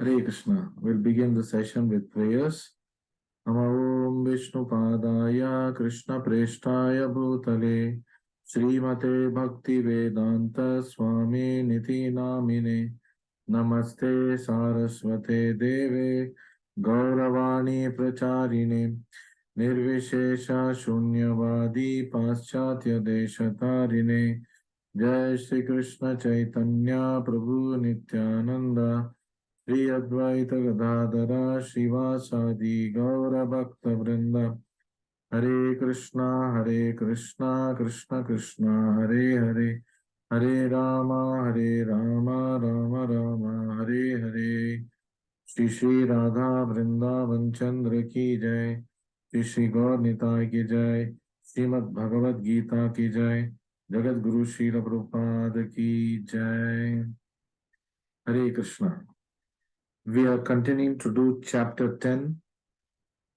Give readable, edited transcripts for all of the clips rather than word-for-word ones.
Hare Krishna. We'll begin the session with prayers. Om Vishnu Padaya Krishna Preshtaya Bhutale Srimate Bhakti Vedanta Swami Niti Namine Namaste Saraswate Deve Gauravani Pracharine Nirvishesha Shunyavadi Paschatya Deshatarine Jai Shri Krishna Chaitanya Prabhu Nityananda Shri Advaita Gadadhara श्रीवासादि गौर भक्त वृंद हरे कृष्णा कृष्ण कृष्ण हरे हरे हरे राम राम राम हरे हरे। श्री श्री राधा वृंदावन चंद्र की जय। श्री श्री गौर निताय की जय। श्रीमद् भगवद गीता की जय। जगत गुरु श्रील प्रभुपाद की जय। हरे Krishna. We are continuing to do chapter 10.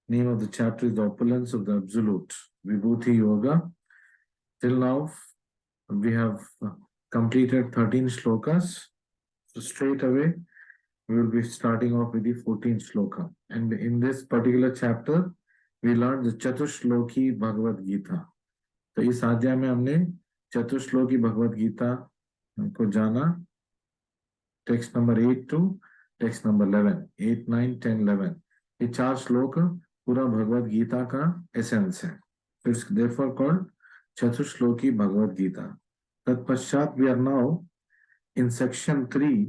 Name of the chapter is the opulence of the absolute, Vibhuti Yoga. Till now, we have completed 13 shlokas. So straight away, we will be starting off with the 14th shloka. And in this particular chapter, we learned the Chatushloki Bhagavad Gita. तो इस अध्याय में हमने चतुश्लोकी भगवद गीता को जाना। Text number 8 to text number 11, 8, 9, 10, 11 ये 4 श्लोक पूरा भगवद गीता का एसेंस है। It's therefore called Chatushloki Bhagavad Gita. तत्पश्चात we are now in section 3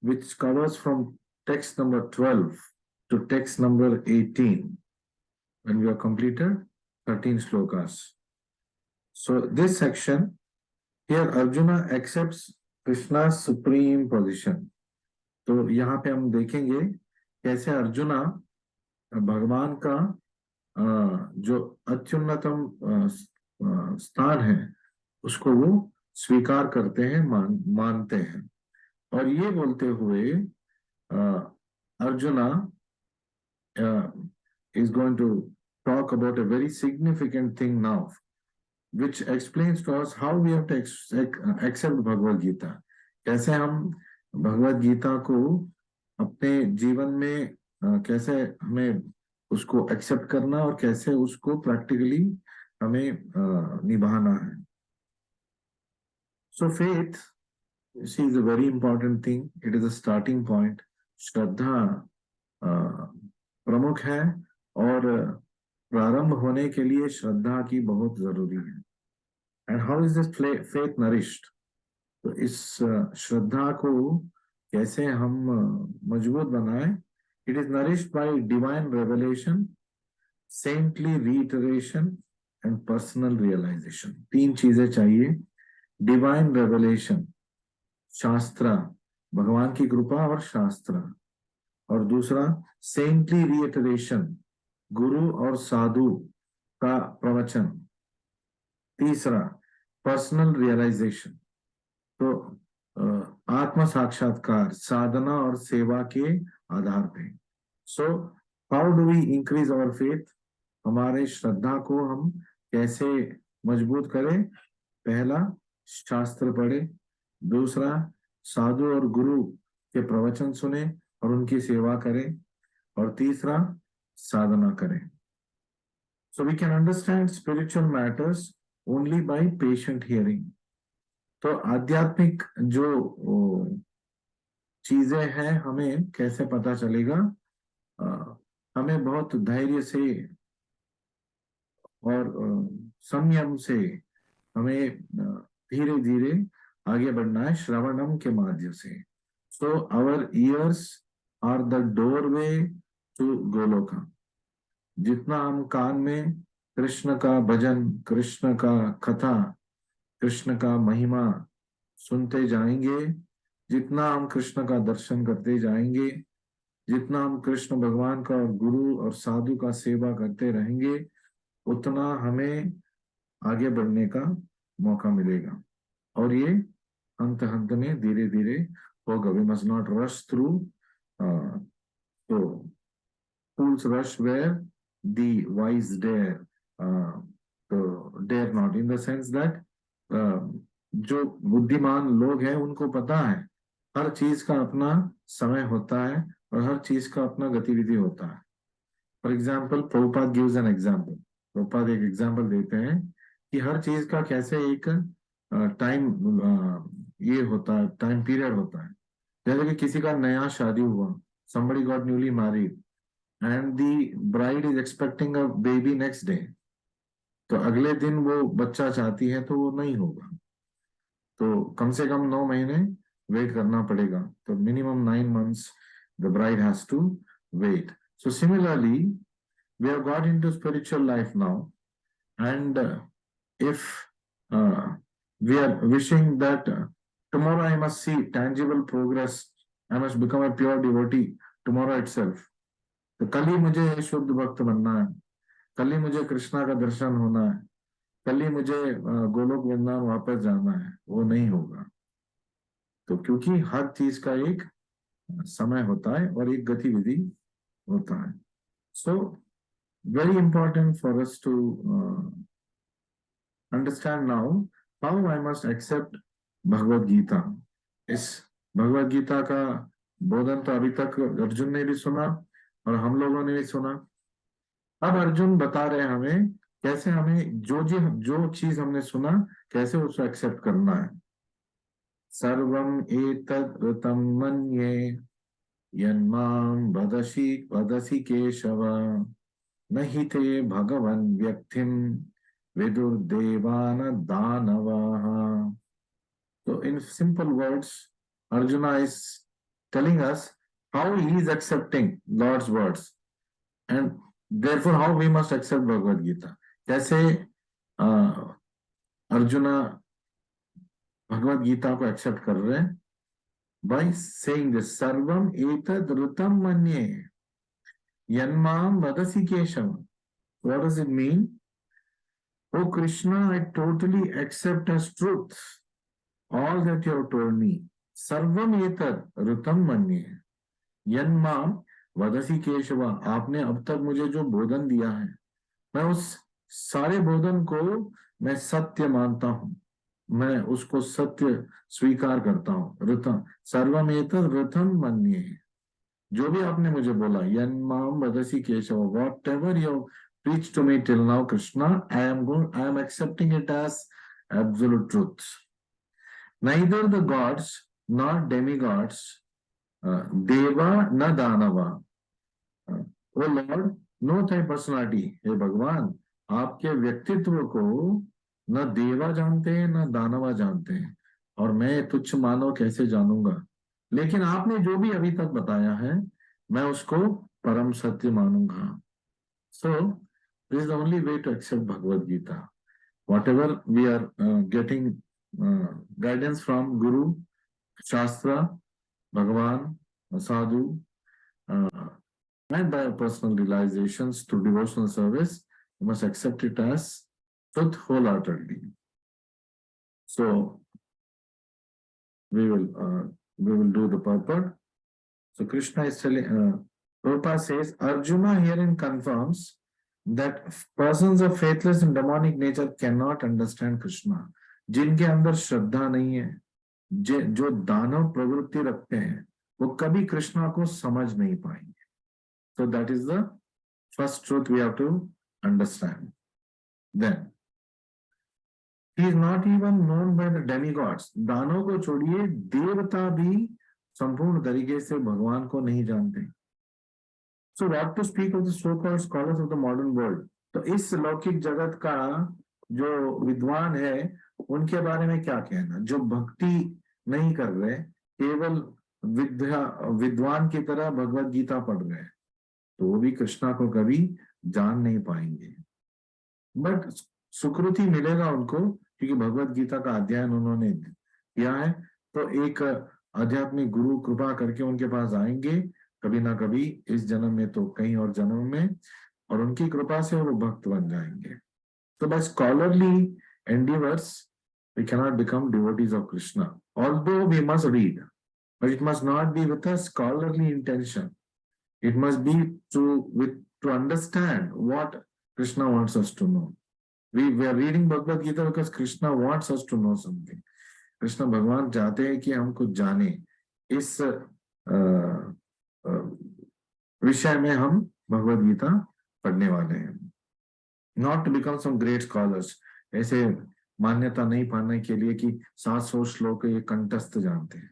which covers from text number 12 to text number 18 when we have completed 13 shlokas. So this section here Arjuna accepts Krishna's supreme position. तो यहाँ पे हम देखेंगे कैसे अर्जुना भगवान का जो अत्युन्नतम स्थान है उसको वो स्वीकार करते हैं, मानते हैं। और ये बोलते हुए arjuna is going to talk about a very significant thing now, which explains to us how we have to accept Bhagavad Gita. कैसे हम भगवद गीता को अपने जीवन में कैसे हमें उसको एक्सेप्ट करना और कैसे उसको प्रैक्टिकली हमें निभाना है। So faith is a very important thing, it is a starting point. श्रद्धा प्रमुख है और प्रारंभ होने के लिए श्रद्धा की बहुत जरूरी है। And how is this faith nourished? तो इस श्रद्धा को कैसे हम मजबूत बनाएं? It is nourished by divine revelation, saintly reiteration and personal realisation. 3 चीजें चाहिए। डिवाइन रेवलेशन, शास्त्र, भगवान की कृपा और शास्त्र। और दूसरा सेंटली रीइटरेशन, गुरु और साधु का प्रवचन। तीसरा पर्सनल रियलाइजेशन, तो आत्म साक्षात्कार, साधना और सेवा के आधार पे। So how do we increase our faith? हमारे श्रद्धा को हम कैसे मजबूत करें? पहला, शास्त्र पढ़े। दूसरा, साधु और गुरु के प्रवचन सुने और उनकी सेवा करें। और तीसरा, साधना करें। So we can understand spiritual matters only by patient hearing. तो आध्यात्मिक जो चीजें हैं हमें कैसे पता चलेगा? हमें बहुत धैर्य से और संयम से हमें धीरे धीरे आगे बढ़ना है श्रवणम के माध्यम से। So our ears are the doorway to Goloka. जितना हम कान में कृष्ण का भजन, कृष्ण का कथा, कृष्ण का महिमा सुनते जाएंगे, जितना हम कृष्ण का दर्शन करते जाएंगे, जितना हम कृष्ण भगवान का और गुरु और साधु का सेवा करते रहेंगे, उतना हमें आगे बढ़ने का मौका मिलेगा। और ये अंत अंत में धीरे धीरे होगा। We must not rush through. तो fools rush where the wise dare. तो dare not in the sense that जो बुद्धिमान लोग हैं उनको पता है हर चीज का अपना समय होता है और हर चीज का अपना गतिविधि होता है। For example Prabhupada gives an example, Prabhupada एक एग्जाम्पल देते हैं कि हर चीज का कैसे एक टाइम ये होता है, टाइम पीरियड होता है। जैसे कि किसी का नया शादी हुआ, somebody got newly married and the bride is expecting a baby next day, तो अगले दिन वो बच्चा चाहती है तो वो नहीं होगा, तो कम से कम 9 महीने वेट करना पड़ेगा, तो minimum 9 months the bride has to wait. So similarly we have got into spiritual life now, and if we are wishing that tomorrow I must see tangible progress, I must become a pure devotee tomorrow itself, तो कल ही मुझे शुद्ध भक्त बनना है, कल ही मुझे कृष्णा का दर्शन होना है, कल ही मुझे गोलोक वृंदावन वापस जाना है, वो नहीं होगा। तो क्योंकि हर चीज का एक समय होता है और एक गतिविधि होता है। So very important for us to understand now how I must accept Bhagavad Gita. इस भगवद गीता का बोधन तो अभी तक अर्जुन ने भी सुना और हम लोगों ने भी सुना। अब अर्जुन बता रहे हैं हमें कैसे हमें जो चीज हमने सुना कैसे उसको एक्सेप्ट करना है। सर्वम एतद् ऋतं मन्ये यन्मां वदसि केशव न हि ते भगवन् व्यक्तिं विदुर्देवान दानवाः। So in simple words, Arjuna is telling us how he is accepting Lord's words and therefore how we must accept Bhagavad Gita. कैसे अर्जुना भगवद गीता को एक्सेप्ट कर रहे हैं? by saying this, सर्वम एतद् ऋतं मन्ये यन्मां वदसि Keshav. What does it mean? Oh Krishna, I totally accept as truth all that you have told me. सर्वम एतद् ऋतं मन्ये यन्मां वदसि केशव, आपने अब तक मुझे जो बोधन दिया है मैं उस सारे बोधन को मैं सत्य मानता हूं, मैं उसको सत्य स्वीकार करता हूं। ऋतम सर्वम एतद् ऋतं मन्ये, जो भी आपने मुझे बोला, यन्मां वदसि Keshav, what ever you preached to me till now Krishna, I am accepting it as absolute truth. Neither the gods nor demigods, deva na danava, O Lord no Thai personality, हे भगवान आपके व्यक्तित्व को न देवा जानते हैं न दानवा जानते हैं और मैं तुच्छ मानव कैसे जानूंगा, लेकिन आपने जो भी अभी तक बताया है मैं उसको परम सत्य मानूंगा। So this is the only way to accept Bhagavad Gita. Whatever we are getting guidance from guru, shastra, भगवान, साधु, and by our personal realizations through devotional service, we must accept it as truth wholeheartedly. So we will do the purport. So Krishna is telling, Prabhupada says, Arjuna herein confirms that persons of faithless and demonic nature cannot understand Krishna. जिनके अंदर श्रद्धा नहीं है, जो दानव प्रवृत्ति रखते हैं, वो कभी कृष्णा को समझ नहीं पाएंगे। So that is the first truth we have to understand. Then, he is not even known by the demigods. दानों को छोड़िए, देवता भी संपूर्ण तरीके से भगवान को नहीं जानते। So what to speak of the so-called scholars of the modern world? तो इस लौकिक जगत का जो विद्वान है उनके बारे में क्या कहना, जो भक्ति नहीं कर रहे, केवल विद्वान की तरह भगवद गीता पढ़ रहे हैं, तो वो भी कृष्णा को कभी जान नहीं पाएंगे। बट सुकृति मिलेगा उनको, क्योंकि भगवत गीता का अध्ययन उन्होंने किया है, तो एक आध्यात्मिक गुरु कृपा करके उनके पास आएंगे कभी ना कभी, इस जन्म में तो कहीं और जन्म में, और उनकी कृपा से वो भक्त बन जाएंगे। तो by scholarly endeavours we cannot become devotees of Krishna, although we must read, but it must not be with a scholarly intention. It must be to understand what Krishna wants us to know. We are reading Bhagavad Gita because Krishna wants us to know something. Krishna भगवान चाहते हैं कि हम कुछ जाने, इस विषय में हम भगवद गीता पढ़ने वाले हैं। Not to become some great scholars, ऐसे मान्यता नहीं पाने के लिए कि 700 श्लोक ये कंठस्थ जानते हैं।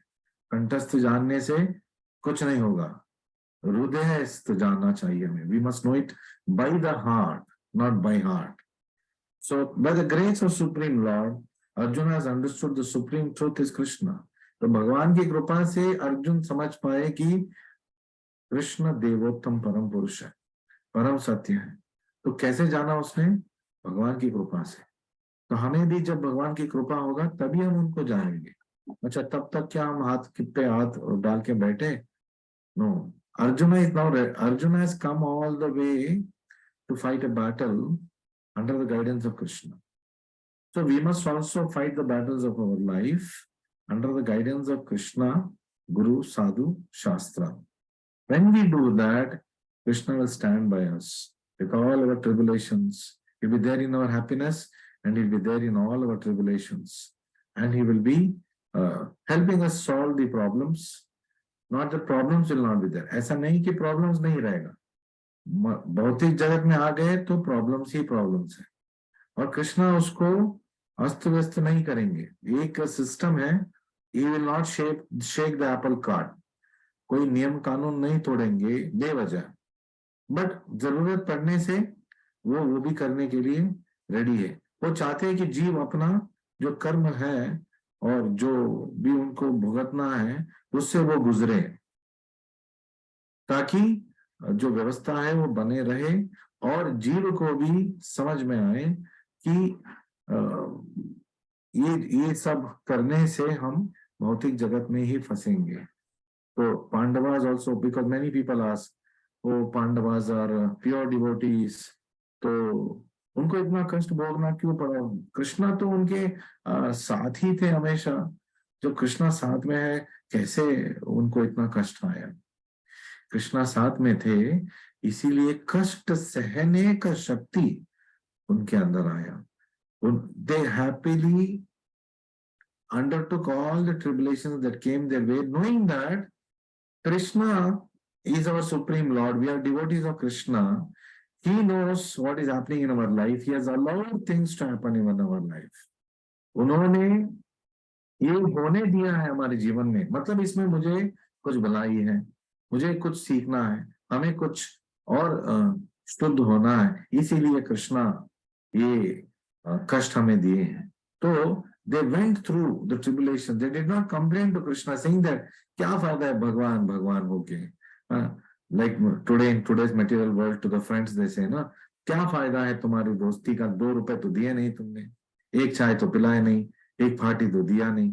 कंठस्थ जानने से कुछ नहीं होगा, हृदयस्थ जानना चाहिए हमें। We must know it by the heart, not by heart. So by the grace of supreme lord Arjun has understood the supreme truth is Krishna. तो भगवान की कृपा से अर्जुन समझ पाए कि कृष्ण देवोत्तम परम पुरुष है, परम सत्य है। तो कैसे जाना उसने? भगवान की कृपा से। तो हमें भी जब भगवान की कृपा होगा तभी हम उनको जानेंगे। अच्छा, तब तक क्या हम हाथ पे हाथ डाल के बैठे? No, Arjun is now, Arjun has come all the way to fight a battle under the guidance of Krishna. So we must also fight the battles of our life under the guidance of Krishna, Guru, Sadhu, Shastra. When we do that, Krishna will stand by us with all our tribulations. He'll be there in our happiness and he'll be there in all our tribulations. And he will be helping us solve the problems. Not the problems will not be there. ऐसा नहीं कि problems नहीं रहेगा। भौतिक जगत में आ गए तो problems ही problems है, और कृष्णा उसको अस्त व्यस्त नहीं करेंगे। एक सिस्टम है, he will not shake the apple cart. कोई नियम कानून नहीं तोड़ेंगे बेवजह, बट जरूरत पड़ने से वो भी करने के लिए रेडी है। वो चाहते हैं कि जीव अपना जो कर्म है और जो भी उनको भुगतना है उससे वो गुजरे, ताकि जो व्यवस्था है वो बने रहे और जीव को भी समझ में आए कि ये सब करने से हम भौतिक जगत में ही फंसेंगे। तो Pandavas also, because many people ask, oh Pandavas are pure devotees, तो उनको इतना कष्ट भोगना क्यों पड़ा? कृष्णा तो उनके साथ ही थे हमेशा। जो कृष्णा साथ में है, कैसे उनको इतना कष्ट आया? कृष्णा साथ में थे, इसीलिए कष्ट सहने का शक्ति उनके अंदर आया। They happily undertook all the tribulations that came their way, knowing that Krishna is our supreme Lord. We are devotees of Krishna. He knows what is happening in our life. He has allowed things to happen in our life. उन्होंने ये होने दिया है हमारे जीवन में, मतलब इसमें मुझे कुछ भलाई है, मुझे कुछ सीखना है, हमें कुछ और शुद्ध होना है, इसीलिए कृष्णा ये कष्ट हमें दिए हैं। तो they went through the tribulation. They did not complain to Krishna saying that क्या फायदा है भगवान भगवान होके। Like today in today's material world, to the friends they say ना, क्या फायदा है तुम्हारी दोस्ती का, 2 रुपए तो दिए नहीं तुमने, एक चाय तो पिलाए नहीं, एक फाटी तो दिया नहीं।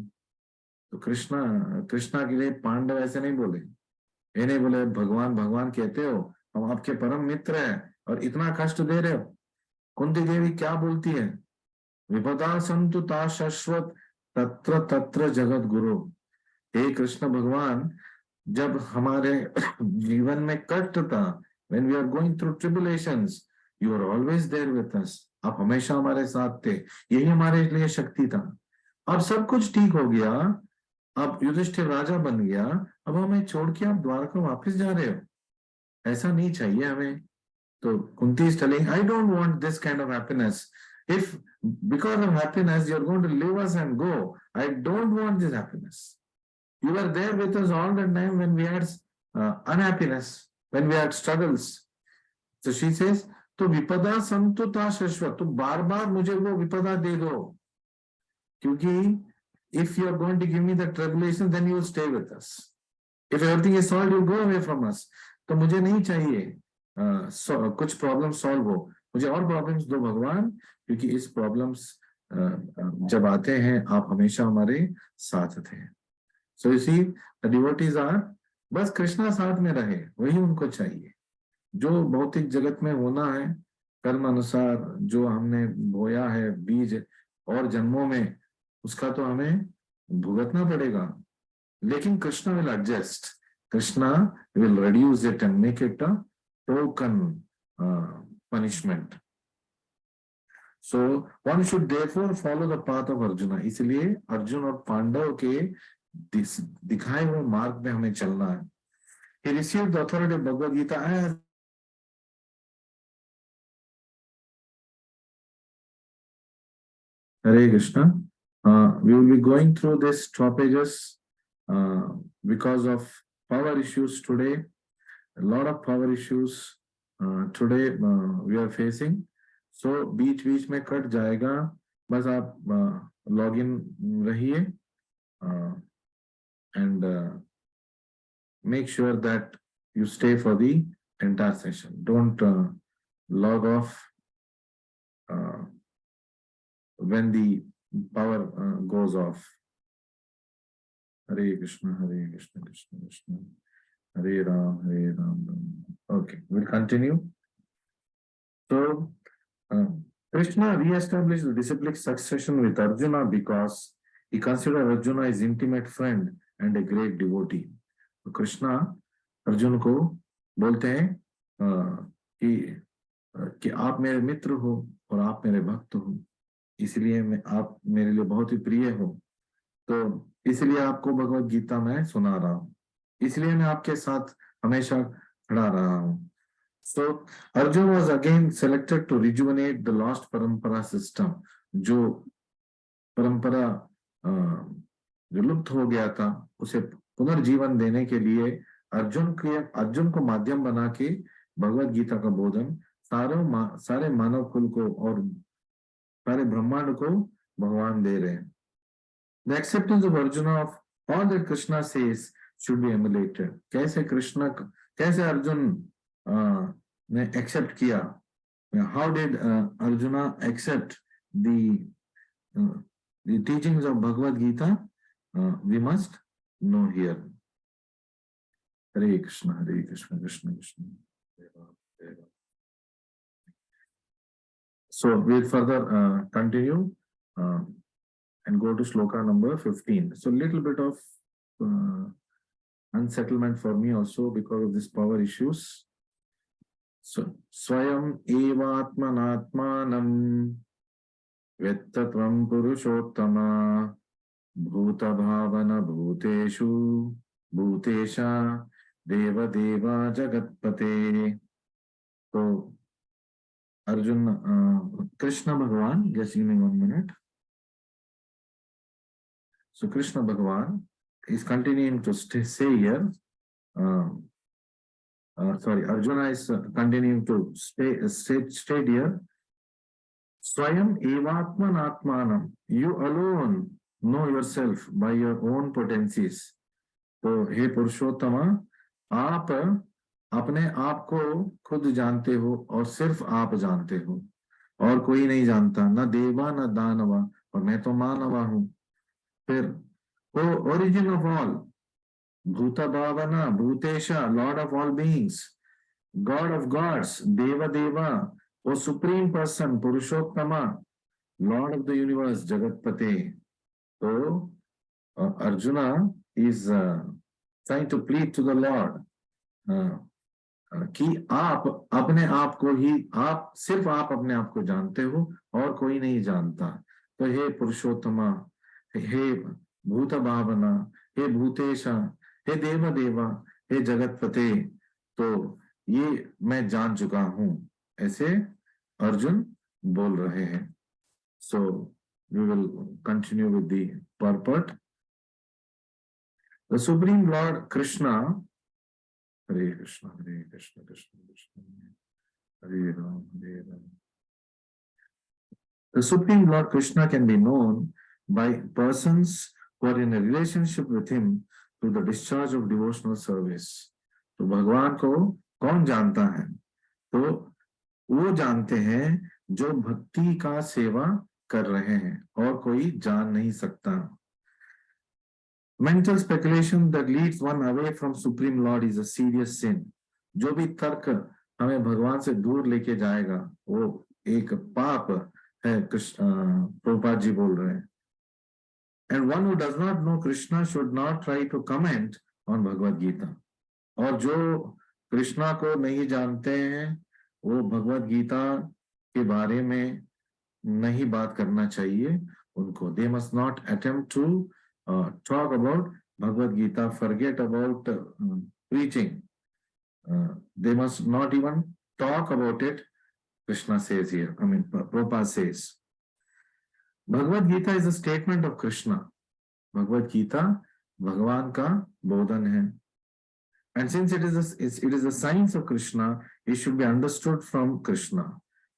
तो कृष्णा के लिए पांडव ऐसे नहीं बोले, ये नहीं बोले भगवान भगवान कहते हो, हम आपके परम मित्र हैं और इतना कष्ट दे रहे हो। कुंती देवी क्या बोलती है? विपदा संतु ता शाश्वत तत्र तत्र जगत गुरु। हे कृष्ण भगवान, जब हमारे जीवन में कष्ट था, when we are going through tribulations, you are always there with us. आप हमेशा हमारे साथ थे, यही हमारे लिए शक्ति था। अब सब कुछ ठीक हो गया, अब युधिष्ठिर राजा बन गया, अब हमें छोड़ के आप द्वारका वापस जा रहे हो, ऐसा नहीं चाहिए हमें। तो Kunti is telling, I don't want this kind of happiness. If because of happiness you're going to leave us and go, I don't want this happiness. You were there with us all the time when we had unhappiness, when we had struggles. So she says, तो विपदा संतुता शाश्वत, तो बार बार मुझे वो विपदा दे दो, क्योंकि if you are going to give me the tribulation, then you will stay with us. If everything is solved, you go away from us. तो मुझे नहीं चाहिए कुछ प्रॉब्लम सॉल्व हो, मुझे और प्रॉब्लम्स दो भगवान, क्योंकि इस प्रॉब्लम्स जब आते हैं आप हमेशा हमारे साथ थे। So you see the devotees are, बस कृष्णा साथ में रहे, वही उनको चाहिए। जो भौतिक जगत में होना है, कर्म अनुसार जो हमने बोया है बीज और जन्मों में, उसका तो हमें भुगतना पड़ेगा, लेकिन Krishna will adjust, Krishna will reduce it and make it a token punishment. So one should therefore follow the path of Arjuna. इसलिए अर्जुन और पांडव के दिखाए हुए मार्ग में हमें चलना है। He received the authority of Bhagavad Gita as Hare Krishna. We will be going through these stoppages because of power issues today. A lot of power issues today we are facing. So बीच बीच में cut जाएगा, बस आप log in रहिए and make sure that you stay for the entire session. Don't log off when the power goes off. Hare Krishna, Krishna Krishna, Hare Ram, Ram. Okay, we'll continue. So, Krishna re-established the disciplic succession with Arjuna because he considered Arjuna his intimate friend and a great devotee. तो कृष्णा अर्जुन को बोलते हैं कि आप मेरे मित्र हो और आप मेरे भक्त हो, इसलिए मैं आप मेरे लिए बहुत ही प्रिय हो, तो इसलिए आपको भगवत गीता में सुना रहा हूँ, इसलिए मैं आपके साथ हमेशा खड़ा रहा हूँ. So Arjun was again selected to rejuvenate the lost parampara system. जो परंपरा जो लुप्त हो गया था उसे पुनर्जीवन देने के लिए अर्जुन को माध्यम बना के भगवत गीता का बोधन सारे मानव कुल को और सारे ब्रह्मांड को भगवान दे रहे हैं. The acceptance of Arjuna of all that Krishna says should be emulated. कैसे अर्जुन ने एक्सेप्ट किया? How did Arjuna accept the teachings of Bhagavad Gita? We must know here. Hare Krishna, Krishna Krishna. So we'll further continue and go to sloka number 15. So little bit of unsettlement for me also because of these power issues. So Swayam evatmanatmanam vettatvam purushottama bhuta bhavana bhuteshu bhutesha deva deva jagatpate. So Arjun, Krishna Bhagavan, just give me 1 minute. So Krishna Bhagavan is continuing to say here, Arjuna is continuing to state here, Swayam evatman atmanam, you alone know yourself by your own potencies. तो हे पुरुषोत्तमा, आप अपने आप को खुद जानते हो और सिर्फ आप जानते हो और कोई नहीं जानता, न देवा न दानवा, और मैं तो मानवा हूं. फिर ओ ओरिजिन ऑफ ऑल, भूता भावना भूतेशा, lord of all beings, god of gods, देवा देवा, oh supreme person Purushottama, lord of the universe, जगतपते. तो Arjuna is trying to plead to the Lord कि आप अपने आप को ही, आप सिर्फ आप अपने आप को जानते हो और कोई नहीं जानता. तो हे पुरुषोत्तमा, हे भूत भावना, हे भूतेशा, हे देव देवा, हे जगतपते, तो ये मैं जान चुका हूं, ऐसे अर्जुन बोल रहे हैं. So we will continue with the purport. The Supreme Lord Krishna, Hare Krishna, Krishna Krishna, Hare Ram, Hare Ram. The Supreme Lord Krishna can be known by persons who are in a relationship with him through the discharge of devotional service. तो भगवान को कौन जानता है? तो वो जानते हैं जो भक्ति का सेवा कर रहे हैं और कोई जान नहीं सकता. Mental speculation that leads one away from Supreme Lord is a serious sin. जो भी तर्क हमें भगवान से दूर लेके जाएगा वो एक पाप है, प्रभुपाद जी बोल रहे हैं. And one who does not know Krishna should not try to comment on Bhagavad Gita. और जो कृष्णा को नहीं जानते हैं वो भगवत गीता के बारे में नहीं बात करना चाहिए उनको. They must not attempt to talk about Bhagavad Gita, forget about preaching. They must not even talk about it. Krishna says here, Prabhupada says, Bhagavad Gita is a statement of Krishna. Bhagavad Gita भगवान का बोधन है. And since it is a science of Krishna, it should be understood from Krishna.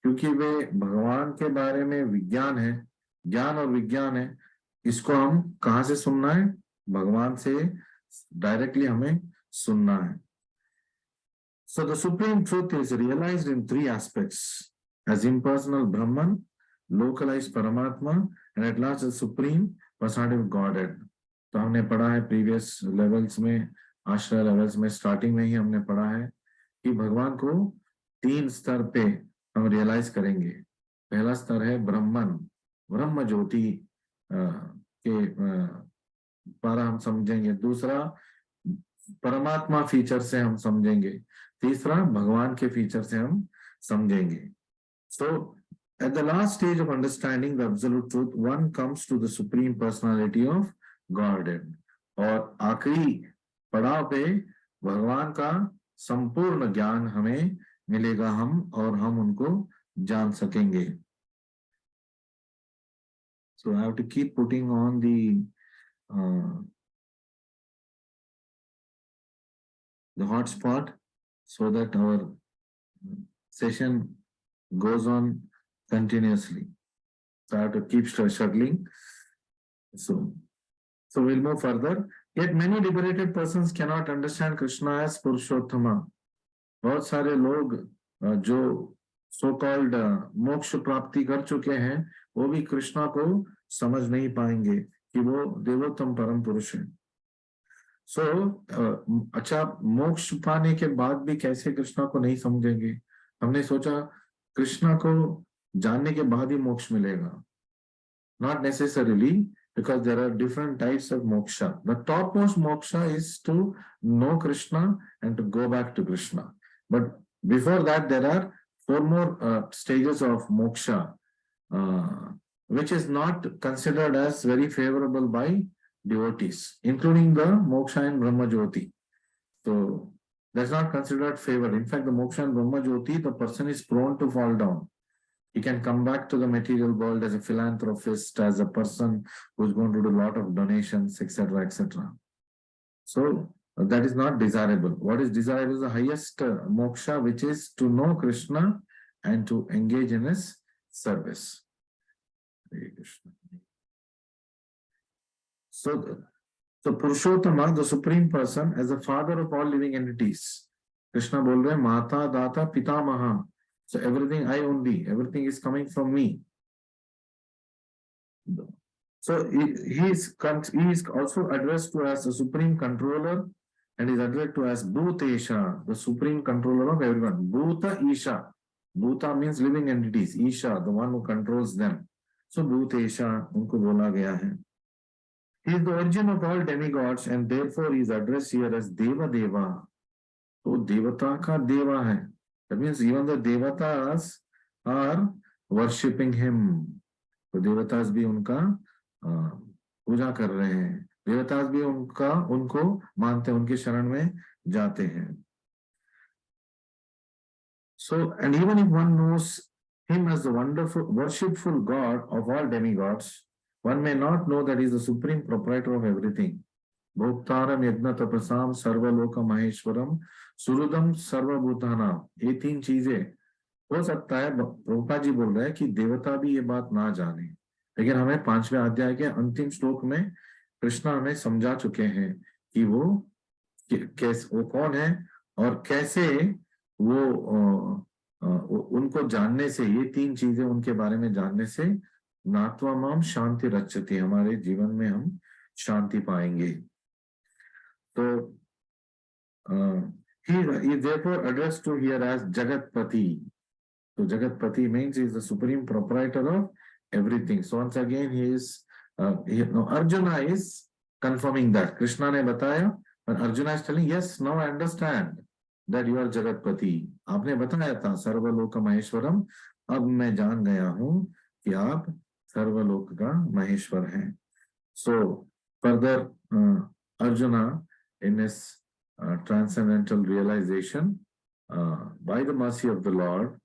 क्योंकि वे भगवान के बारे में विज्ञान है, ज्ञान और विज्ञान है. इसको हम कहाँ से सुनना है? भगवान से डायरेक्टली हमें सुनना है. So the supreme truth is realized in three aspects: as impersonal Brahman, localized Paramatma, and at last the supreme personality of Godhead. तो हमने पढ़ा है प्रीवियस लेवल्स में, आश्रय लेवल्स में, स्टार्टिंग में ही हमने पढ़ा है कि भगवान को तीन स्तर पे हम रियलाइज करेंगे. पहला स्तर है ब्रह्मन, ब्रह्म ज्योति के द्वारा हम समझेंगे. दूसरा परमात्मा फीचर से हम समझेंगे. तीसरा भगवान के फीचर से हम समझेंगे. So at the last stage of understanding the absolute truth, one comes to the supreme personality of Godhead. और आखिरी पड़ाव पे भगवान का संपूर्ण ज्ञान हमें मिलेगा, हम उनको जान सकेंगे. So I have to keep putting on the hotspot so that our session goes on continuously. So I have to keep shuttling. So we'll move further. Yet many liberated persons cannot understand Krishna as Purushottama. बहुत सारे लोग जो so called मोक्ष प्राप्ति कर चुके हैं, वो भी कृष्णा को समझ नहीं पाएंगे कि वो देवोत्तम परम पुरुष है. So अच्छा, मोक्ष पाने के बाद भी कैसे कृष्णा को नहीं समझेंगे? हमने सोचा कृष्णा को जानने के बाद ही मोक्ष मिलेगा. Not necessarily, because there are different types of moksha. The topmost moksha is to know Krishna and to go back to Krishna. But before that, there are four more stages of moksha, which is not considered as very favorable by devotees, including the moksha in Brahma Jyoti. So that's not considered favored. In fact, the moksha in Brahma Jyoti, the person is prone to fall down. He can come back to the material world as a philanthropist, as a person who's going to do a lot of donations, etc., etc. So that is not desirable. What is desirable is the highest moksha, which is to know Krishna and to engage in his service. Hare Krishna. So Purushottama, the supreme person, as the father of all living entities. Krishna bol rahe Mata, Data, Pitamaha. So everything I only, everything is coming from me. So he is also addressed to as the supreme controller, and is addressed to as Bhutesha, the supreme controller of everyone. Bhuta Isha. Bhuta means living entities. Isha, the one who controls them. So Bhutesha, unko bola gaya hai. He is the origin of all demigods, and therefore he is addressed here as Deva Deva. So Devata ka Deva hai. That means even the devatas are worshipping him. तो देवतास भी उनका पूजा कर रहे हैं. देवतास भी उनको मानते हैं, उनके शरण में जाते हैं. So, and even if one knows him as the wonderful, worshipful God of all demigods, one may not know that he is the supreme proprietor of everything. भोक्तारम यज्ञ तपसाम सर्वलोक महेश्वरम सुहृदम सर्वभूतानाम. ये तीन चीजें हो सकता है प्रभुपाद जी बोल रहे हैं कि देवता भी ये बात ना जाने, लेकिन हमें 5वें अध्याय के अंतिम श्लोक में कृष्णा हमें समझा चुके हैं कि वो कौन है और कैसे वो उनको जानने से, ये तीन चीजें उनके बारे में जानने से नात्वामाम शांति रचती, हमारे जीवन में हम शांति पाएंगे. So he is therefore addressed to here as Jagatpati. So Jagatpati means he is the supreme proprietor of everything. So once again he is Arjuna is confirming that. Krishna ने बताया, but Arjuna is telling, yes, now I understand that you are Jagatpati. आपने बताया था सर्वलोक महेश्वरम, अब मैं जान गया हूँ कि आप सर्वलोक का महेश्वर हैं. So further, Arjuna, in his transcendental realization, by the mercy of the Lord,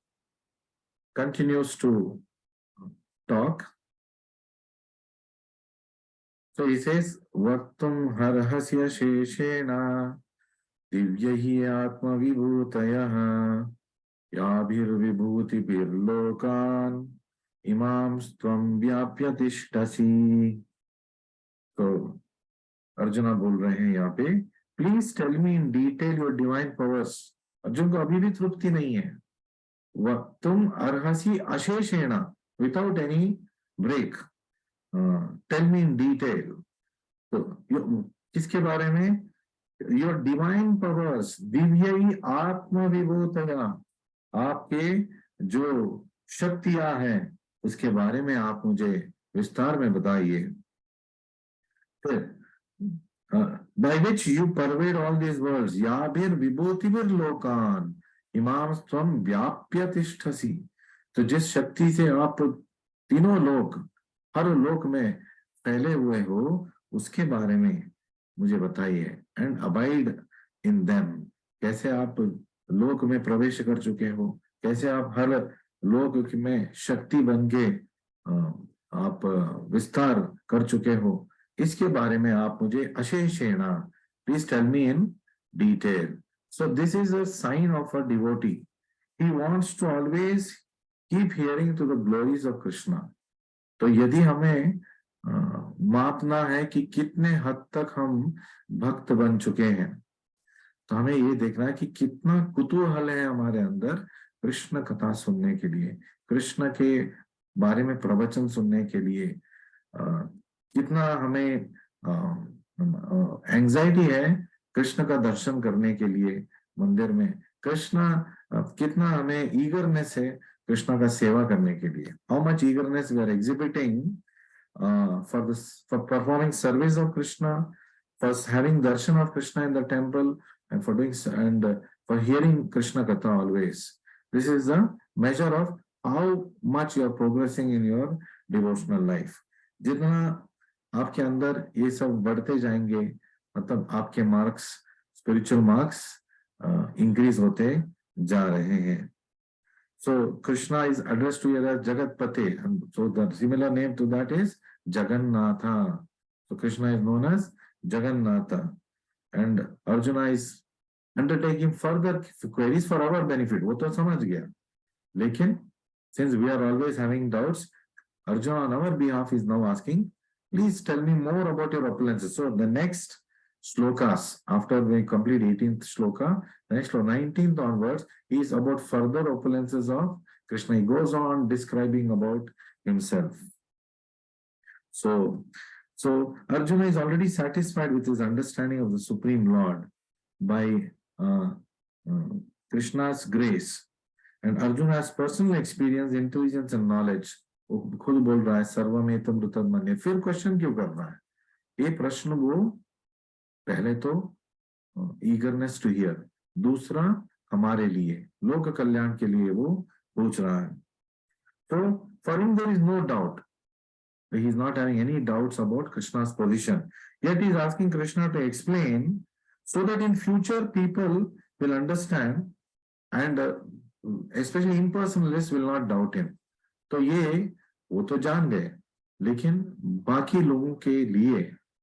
continues to talk. So he says, Vaktum harhasya sheshena divyahi atma vibhutayaha yabhir vibhutibhir lokan imam stvam vyapya tishtasi. तो अर्जुना बोल रहे हैं यहाँ पे, please tell me in detail your divine powers. Arjun को अभी भी तृप्ति नहीं है। तुम अर्हसी अशेषेणा, without any break, tell me in detail. तो किसके बारे में? योर डिवाइन पावर्स, दिव्य आत्म विभूतया, आपके जो शक्तियां हैं उसके बारे में आप मुझे विस्तार में बताइए। फिर by which you pervade all these worlds, याभिर विभूतिभिर लोकान इमाम स्वम व्याप्य तिष्ठसी। तो जिस शक्ति से आप तीनों लोक, हर लोक में फैले हुए हो, उसके बारे में मुझे बताइए। एंड अबाइड इन देम, कैसे आप लोक में प्रवेश कर चुके हो, कैसे आप हर लोक में शक्ति बन के आप विस्तार कर चुके हो, इसके बारे में आप मुझे अशेषेणा, please tell me in detail. So this is a sign of a devotee, he wants to always keep hearing to the glories of Krishna. तो यदि हमें मापना है कि कितने हद तक हम भक्त बन चुके हैं, तो हमें ये देखना है कि कितना कुतूहल है हमारे अंदर कृष्ण कथा सुनने के लिए, कृष्ण के बारे में प्रवचन सुनने के लिए। कितना हमें एंजाइटी है कृष्ण का दर्शन करने के लिए मंदिर में, कृष्ण कितना हमें ईगरनेस है कृष्ण का सेवा करने के लिए। How much eagerness we are exhibiting for performing service of Krishna, for having darshan of Krishna in the temple, and for doing and for hearing Krishna Katha always. This is the measure of how much you are progressing in your devotional life. जितना आपके अंदर ये सब बढ़ते जाएंगे, मतलब आपके marks, spiritual marks increase होते जा रहे हैं। So Krishna is addressed to you as Jagatpate, and so the similar name to that is Jagannatha. So Krishna is known as Jagannatha, and Arjuna is undertaking further queries for our benefit. वो तो समझ गया, लेकिन since we are always having doubts, Arjuna on our behalf is now asking, please tell me more about your opulences. So the next slokas, after we complete 18th sloka, the next 19th onwards is about further opulences of Krishna. He goes on describing about himself. So Arjuna is already satisfied with his understanding of the Supreme Lord by Krishna's grace. And Arjuna has personal experience, intelligence and knowledge. वो खुद बोल रहा है सर्वमेतम ऋतमन्ये। फिर question क्यों कर रहा है? ये प्रश्न वो पहले तो ईगरनेस टू हियर, दूसरा हमारे लिए, लोक कल्याण के लिए वो पूछ रहा है। तो for him there is no doubt, he is not having any doubts about Krishna's position, yet he is asking Krishna to explain so that in future people will understand and especially impersonalists will not doubt him. तो ये वो तो जान गए, लेकिन बाकी लोगों के लिए,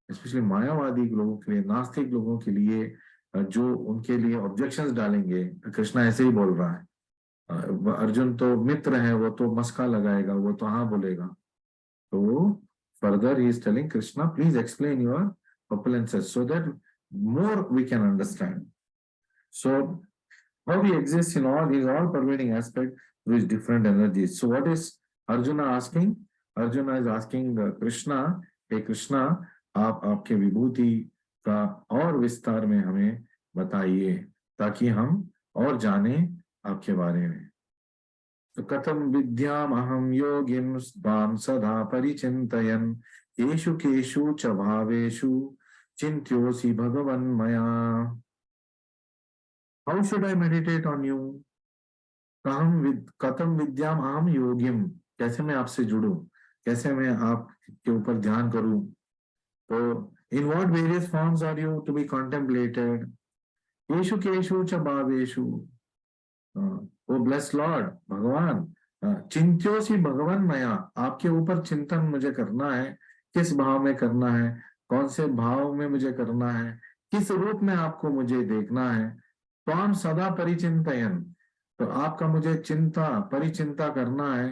स्पेशली मायावादी लोगों के लिए, नास्तिक लोगों के लिए, जो उनके लिए ऑब्जेक्शंस डालेंगे, कृष्णा ऐसे ही बोल रहा है, अर्जुन तो मित्र है, वो तो मस्का लगाएगा, वो तो हाँ बोलेगा। तो further he is telling Krishna, please explain your opulences so that more we can understand. So how he exists in all his all pervading aspect through his different energies. So what is Arjuna asking? Arjuna is asking Krishna, hey Krishna, आप आपके विभूति का और विस्तार में हमें बताइए ताकि हम और जाने आपके बारे में। तो कथम विद्याम अहम योगिम स्वाम सदा परिचिन्तयन् केषु केषु च भावेषु चिन्त्योऽसि भगवन् मया। How should I meditate on you? कथम विद्याम अहम योगिम, कैसे मैं आपसे जुड़ूं, कैसे मैं आपके ऊपर ध्यान करूं। तो In what various forms are you to be contemplated? Yeshu keshu cha bhaveshu. O bless Lord भगवान, चिंत्योसी भगवान मया, आपके ऊपर चिंतन मुझे करना है। किस भाव में करना है, कौन से भाव में मुझे करना है, किस रूप में आपको मुझे देखना है। त्वाम सदा परिचिंतयन, तो आपका मुझे चिंता परिचिंता करना है,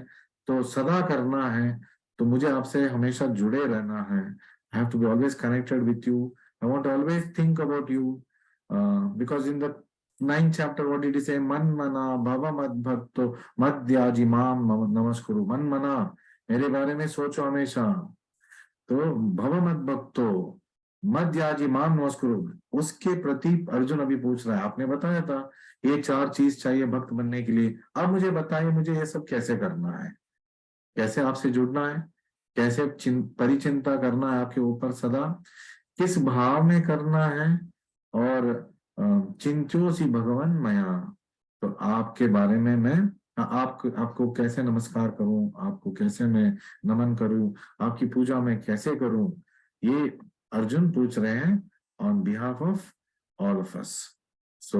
तो सदा करना है, तो मुझे आपसे हमेशा जुड़े रहना है। I have to be always connected with you, I want always think about you, because in the 9th chapter, what did he say? Man mana bhava mad bhakto madhyaji mam namaskuru. मन मना, मेरे बारे में सोचो हमेशा, तो भव मत भक्तो मध्याजी माम नमस्कुरु, उसके प्रति अर्जुन अभी पूछ रहा है। आपने बताया था ये 4 चीज चाहिए भक्त बनने के लिए, अब मुझे बताइए मुझे ये सब कैसे करना है, कैसे आपसे जुड़ना है, कैसे परिचिंता करना है आपके ऊपर सदा, किस भाव में करना है, और चिंत्योसी भगवान मया, तो आपके बारे में मैं आपको कैसे नमस्कार करूं, आपको कैसे मैं नमन करूं, आपकी पूजा मैं कैसे करूं, ये अर्जुन पूछ रहे हैं on behalf of all of us. So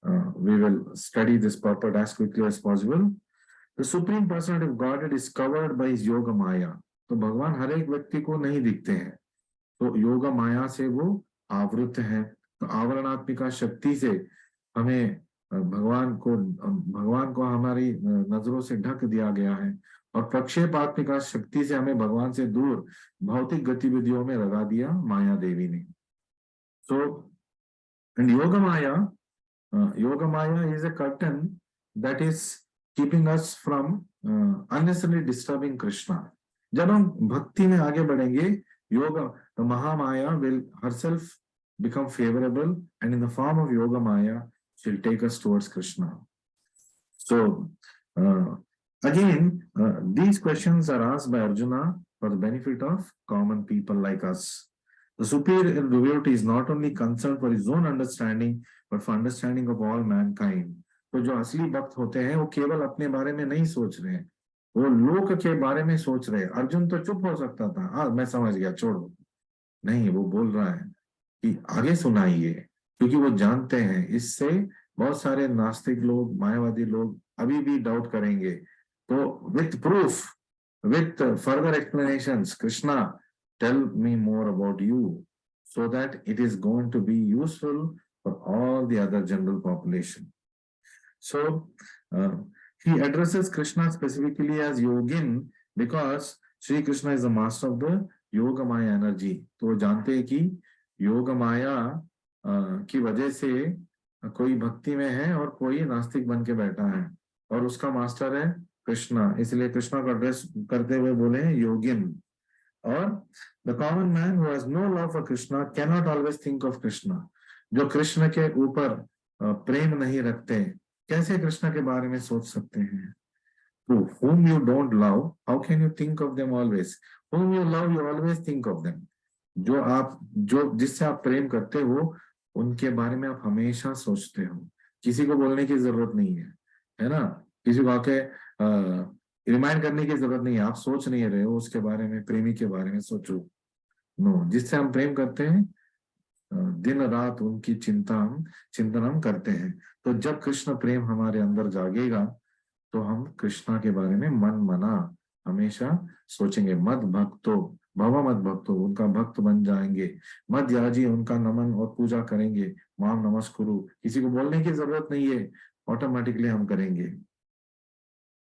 we will study this purport as quickly as possible. The supreme personality of Godhead is covered by his yoga maya. तो भगवान हर एक व्यक्ति को नहीं दिखते हैं, तो योगा माया से वो आवृत है। तो आवरणात्मिका शक्ति से हमें भगवान को हमारी नजरों से ढक दिया गया है, और प्रक्षेपात्मिका शक्ति से हमें भगवान से दूर भौतिक गतिविधियों में लगा दिया माया देवी ने. So and yoga Maya is a curtain that is keeping us from unnecessarily disturbing Krishna. जब हम भक्ति में आगे बढ़ेंगे, yoga, the Mahamaya will herself become favorable, and in the form of yoga maya she'll take us towards Krishna. So again these questions are asked by Arjuna for the benefit of common people like us. The superior devotee is not only concerned for his own understanding but for understanding of all mankind. तो जो असली भक्त होते हैं वो केवल अपने बारे में नहीं सोच रहे हैं, वो लोक के बारे में सोच रहे हैं. अर्जुन तो चुप हो सकता था, हाँ मैं समझ गया छोड़ो, नहीं, वो बोल रहा है कि आगे सुनाइए, क्योंकि वो जानते हैं इससे बहुत सारे नास्तिक लोग, मायावादी लोग अभी भी डाउट करेंगे. तो with proof, with further explanations, Krishna tell me more about you, so that it is going to be useful for all the other general population. So he addresses Krishna specifically as Yogin because Sri Krishna is the master of the Yoga Maya energy. तो वो जानते हैं कि योग माया की वजह से कोई भक्ति में है और कोई नास्तिक बन के बैठा है, और उसका मास्टर है कृष्णा, इसलिए कृष्णा को एड्रेस करते हुए बोले हैं योगिन. और the common man who has no love for Krishna can not always think of Krishna. जो कृष्ण के ऊपर प्रेम नहीं रखते कैसे कृष्ण के बारे में सोच सकते हैं. To whom you don't love, how can you think of them always? Whom you love, you always think of them. जो जिससे आप प्रेम करते हो उनके बारे में आप हमेशा सोचते हो. किसी को बोलने की जरूरत नहीं है ना, किसी को आके रिमाइंड करने की जरूरत नहीं है. आप सोच नहीं रहे हो उसके बारे में, प्रेमी के बारे में सोचो. नो, जिससे हम प्रेम करते हैं दिन रात उनकी चिंतन हम करते हैं. तो जब कृष्ण प्रेम हमारे अंदर जागेगा तो हम कृष्णा के बारे में मन मना हमेशा सोचेंगे. मद भक्तो भव मद भक्तो, उनका भक्त बन जाएंगे. मद याजी, उनका नमन और पूजा करेंगे. माम नमस्कुरु, किसी को बोलने की जरूरत नहीं है, ऑटोमेटिकली हम करेंगे.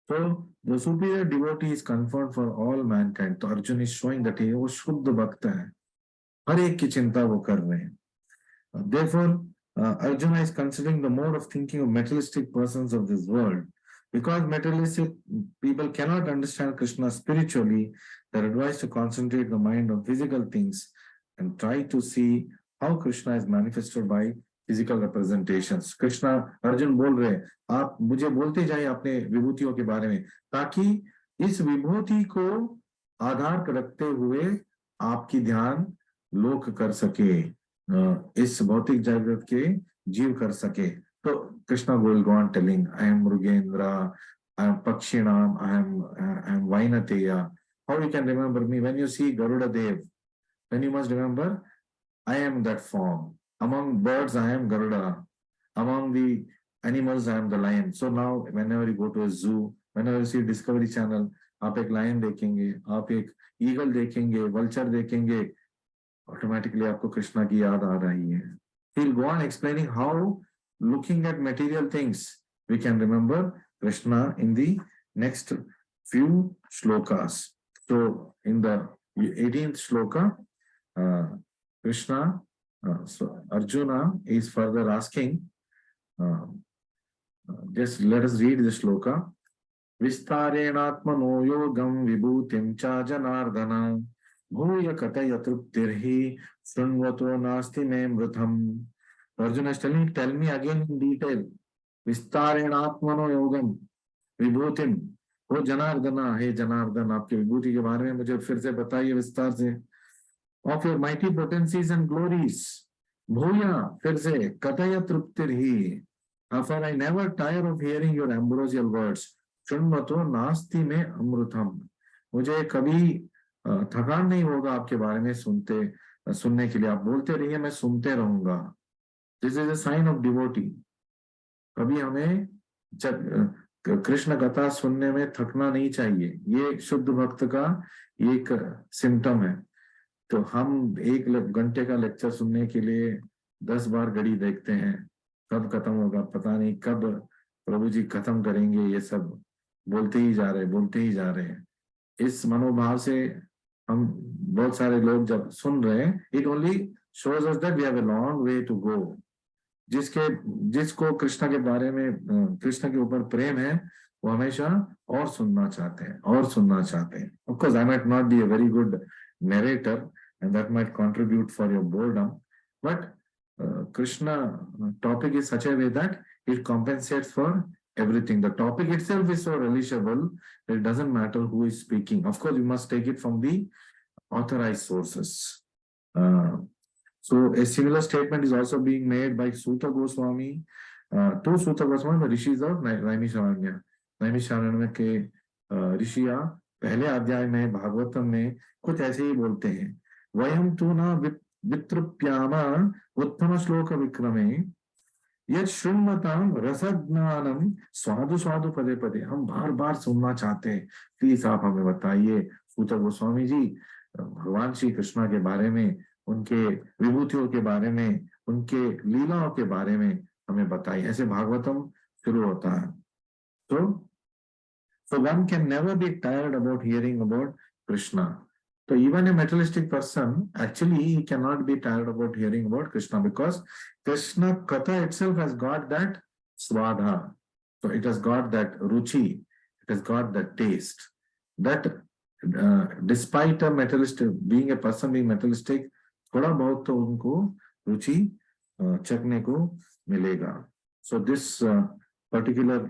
तो the superior devotee is confirmed for all mankind. तो अर्जुन is showing that वो शुद्ध भक्त है, हर एक की चिंता वो कर रहे हैं. Therefore, Arjuna is considering the mode of thinking of materialistic persons of this world. Because materialistic people cannot understand Krishna spiritually, they are advised to concentrate the mind on physical things and try to see how Krishna is manifested by physical representations. Krishna, Arjun बोल रहे हैं, आप मुझे बोलते जाइए अपने विभूतियों के बारे में, ताकि इस विभूति को आधार रखते हुए आपकी ध्यान लोक कर सके, इस भौतिक जगत के जीव कर सके. तो Krishna will go on telling, I am Mrugendra, I am Pakshinam, I am Vainateya. How you can remember me? When you see Garuda Dev, then you must remember, I am that form. Among birds, I am Garuda. Among the animals, I am the lion. So now, whenever you go to a zoo, whenever you see Discovery Channel, आप एक lion देखेंगे, आप एक eagle देखेंगे, vulture देखेंगे, automatically आपको कृष्णा की याद आ रही है. He'll go on explaining how, looking at material things, we can remember Krishna in the next few shlokas. So in the 18th shloka, Krishna, so Arjuna is further asking, just let us read the shloka. Vistarenatmano yogam vibhutim cha janardana bhuya kataya truptirhi shrunvato nasti me mrutham. Arjuna is telling, tell me again in detail. Vistarenatmano yogam vibhutim. ओ जनार्दना, हे जनार्दन, आपके विभूति के बारे में मुझे फिर से बताइए विस्तार से. Of your mighty potencies and glories. Bhuya, फिर से, kataya truptirhi. For I never tire of hearing your ambrosial words. Shunvato nasti me amrutham. मुझे कभी थकान नहीं होगा आपके बारे में सुनने के लिए. आप बोलते रहिए, मैं सुनते रहूंगा. This is a sign of devotee. कभी हमें कृष्ण कथा सुनने में थकना नहीं चाहिए. ये शुद्ध भक्त का एक सिम्टम है. तो हम 1 घंटे का लेक्चर सुनने के लिए 10 बार घड़ी देखते हैं, कब खत्म होगा पता नहीं, कब प्रभु जी खत्म करेंगे. ये सब बोलते ही जा रहे हैं. इस मनोभाव से हम बहुत सारे लोग जब सुन रहे हैं, it only shows us that we have a long way to go. जिसको कृष्ण के बारे में, कृष्ण के ऊपर प्रेम है, वो हमेशा और सुनना चाहते हैं. Of course, I might not be a very good narrator and that might contribute for your boredom, but Krishna topic is such a way that it compensates for everything. The topic itself is so relishable, it doesn't matter who is speaking. Of course, you must take it from the authorized sources. So a similar statement is also being made by Suta Goswami, two Suta Goswami, the rishis of Naimisharanya. Naimisharanya के ऋषिया पहले अध्याय में भागवतम में कुछ ऐसे ही बोलते हैं. वयम तु न वितृप्यामा उत्तम श्लोक विक्रमे यद शृण्वताम रसज्ञानम स्वादु स्वादु पदे पदे. हम बार बार सुनना चाहते हैं, प्लीज आप हमें बताइए सूत गोस्वामी जी, भगवान श्री कृष्ण के बारे में, उनके विभूतियों के बारे में, उनके लीलाओं के बारे में हमें बताइए. ऐसे भागवतम शुरू होता है. So one can never be tired about hearing about Krishna. So even a materialistic person, actually he cannot be tired about hearing about Krishna, because Krishna Katha itself has got that svadha. So it has got that ruchi, it has got that taste. That despite a materialistic, being a person being materialistic, थोड़ा बहुत तो उनको रुचि चखने को मिलेगा. So this particular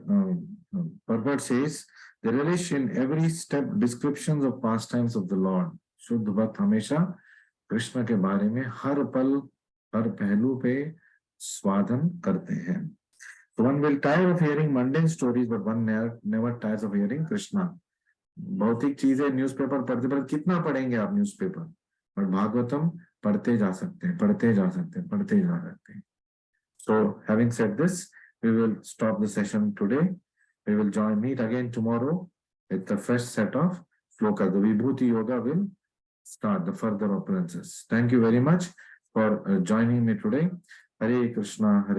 purport says, they relish in every step descriptions of pastimes of the Lord. शुद्ध भक्त हमेशा कृष्ण के बारे में हर पल हर पहलू पे स्वादन करते हैं. So one will tire of hearing mundane stories, but one never tires of hearing Krishna. भौतिक चीजें न्यूज़पेपर पढ़ते पढ़ते कितना पढ़ेंगे आप न्यूज़पेपर, और भागवतम पढ़ते जा सकते हैं. So having said this, we will stop the session today. We will meet again tomorrow with the fresh set of shlokas. The Vibhuti Yoga will start the further occurrences. Thank you very much for joining me today. Hare Krishna, Hare